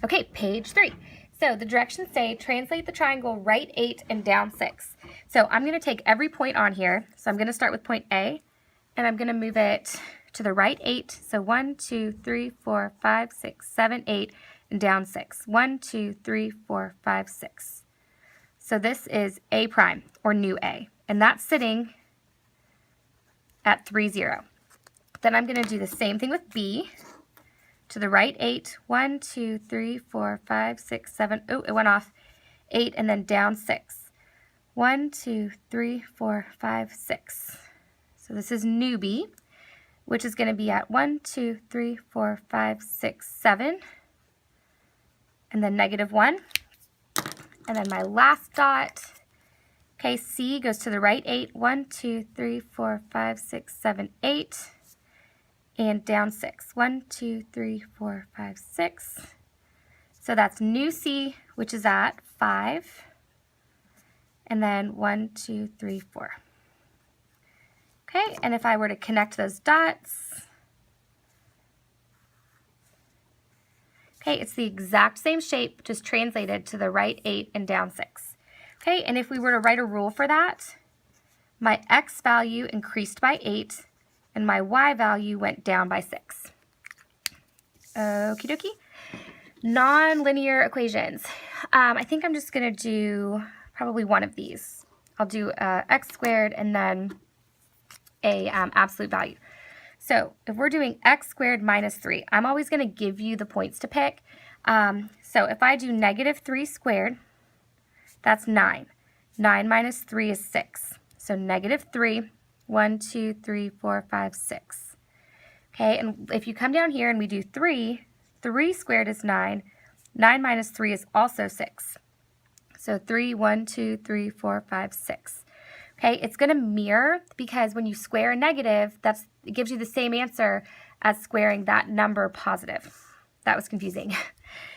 Okay, page 3. So the directions say translate the triangle right 8 and down 6. So I'm going to take every point on here. So I'm going to start with point A, and I'm going to move it to the right 8. So 1, 2, 3, 4, 5, 6, 7, 8, and down 6. 1, 2, 3, 4, 5, 6. So this is A prime, or new A, and that's sitting at 3, 0. Then I'm going to do the same thing with B. To the right 8, 1, 2, 3, 4, 5, 6, 7, oh, it went off, 8, and then down 6. 1, 2, 3, 4, 5, 6. So this is new B, which is going to be at 1, 2, 3, 4, 5, 6, 7, and then negative 1. And then my last dot, okay, C goes to the right 8, 1, 2, 3, 4, 5, 6, 7, 8, and down 6. 1, 2, 3, 4, 5, 6. So that's new C, which is at 5, and then 1, 2, 3, 4. Okay, and if I were to connect those dots, okay, it's the exact same shape, just translated to the right 8 and down 6. Okay, and if we were to write a rule for that, my X value increased by 8, and my Y value went down by 6. Okie dokie. Nonlinear equations. I think I'm just going to do probably one of these. I'll do x squared and then a absolute value. So if we're doing x squared minus 3, I'm always going to give you the points to pick. So if I do negative 3 squared, that's 9. 9 minus 3 is 6. So negative 3. 1, 2, 3, 4, 5, 6. Okay, and if you come down here and we do 3, 3 squared is 9. 9 minus 3 is also 6. So 3, 1, 2, 3, 4, 5, 6. Okay, it's going to mirror because when you square a negative, it gives you the same answer as squaring that number positive. That was confusing.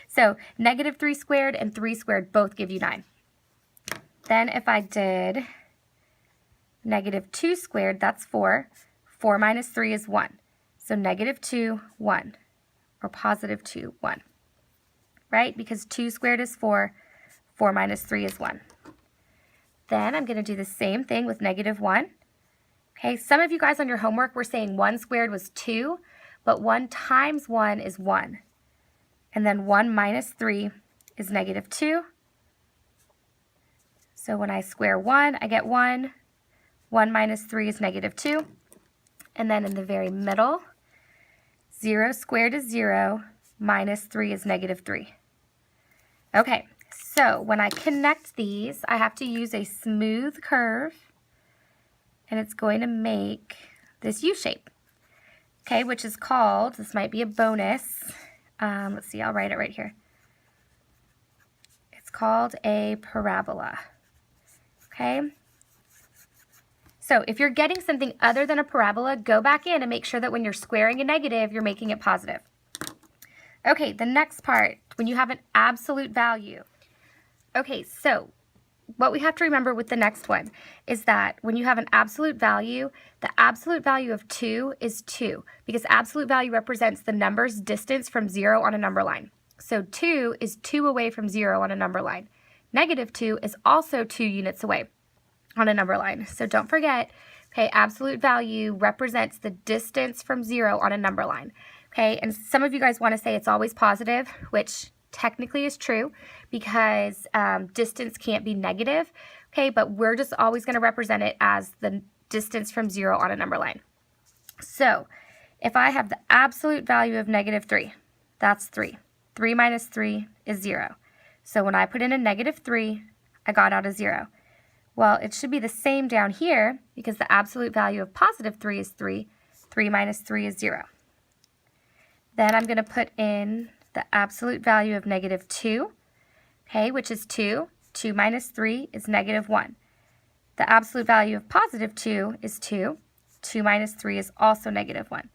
So negative 3 squared and 3 squared both give you 9. Then if I did negative 2 squared, that's 4. 4 minus 3 is 1. So negative 2, 1. Or positive 2, 1. Right? Because 2 squared is 4. 4 minus 3 is 1. Then I'm going to do the same thing with negative 1. Okay, some of you guys on your homework were saying 1 squared was 2, but 1 times 1 is 1. And then 1 minus 3 is negative 2. So when I square 1, I get 1. 1 minus 3 is negative 2. And then in the very middle, 0 squared is 0, minus 3 is negative 3. Okay, so when I connect these, I have to use a smooth curve, and it's going to make this U shape, okay, which is called, this might be a bonus, let's see, I'll write it right here. It's called a parabola, okay? So if you're getting something other than a parabola, go back in and make sure that when you're squaring a negative, you're making it positive. Okay, the next part, when you have an absolute value. Okay, so what we have to remember with the next one is that when you have an absolute value, the absolute value of 2 is 2, because absolute value represents the number's distance from 0 on a number line. So 2 is 2 away from 0 on a number line. Negative 2 is also 2 units away on a number line. So don't forget, okay, absolute value represents the distance from 0 on a number line. Okay, and some of you guys want to say it's always positive, which technically is true because distance can't be negative, okay, but we're just always going to represent it as the distance from 0 on a number line. So if I have the absolute value of negative 3, that's 3. 3 minus 3 is 0. So when I put in a negative 3, I got out a 0. Well, it should be the same down here because the absolute value of positive 3 is 3. 3 minus 3 is 0. Then I'm going to put in the absolute value of negative 2, okay, which is 2. 2 minus 3 is negative 1. The absolute value of positive 2 is 2. 2 minus 3 is also negative 1.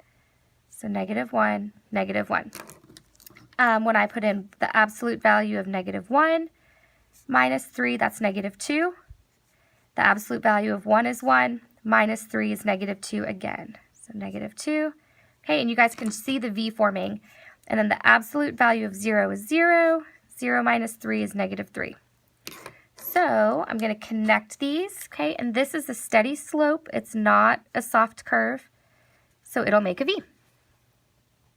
So negative 1, negative 1. When I put in the absolute value of negative 1 minus 3, that's negative 2. The absolute value of 1 is 1. Minus 3 is negative 2 again. So negative 2. Okay, and you guys can see the V forming. And then the absolute value of 0 is 0. 0 minus 3 is negative 3. So I'm going to connect these, okay? And this is a steady slope. It's not a soft curve. So it'll make a V.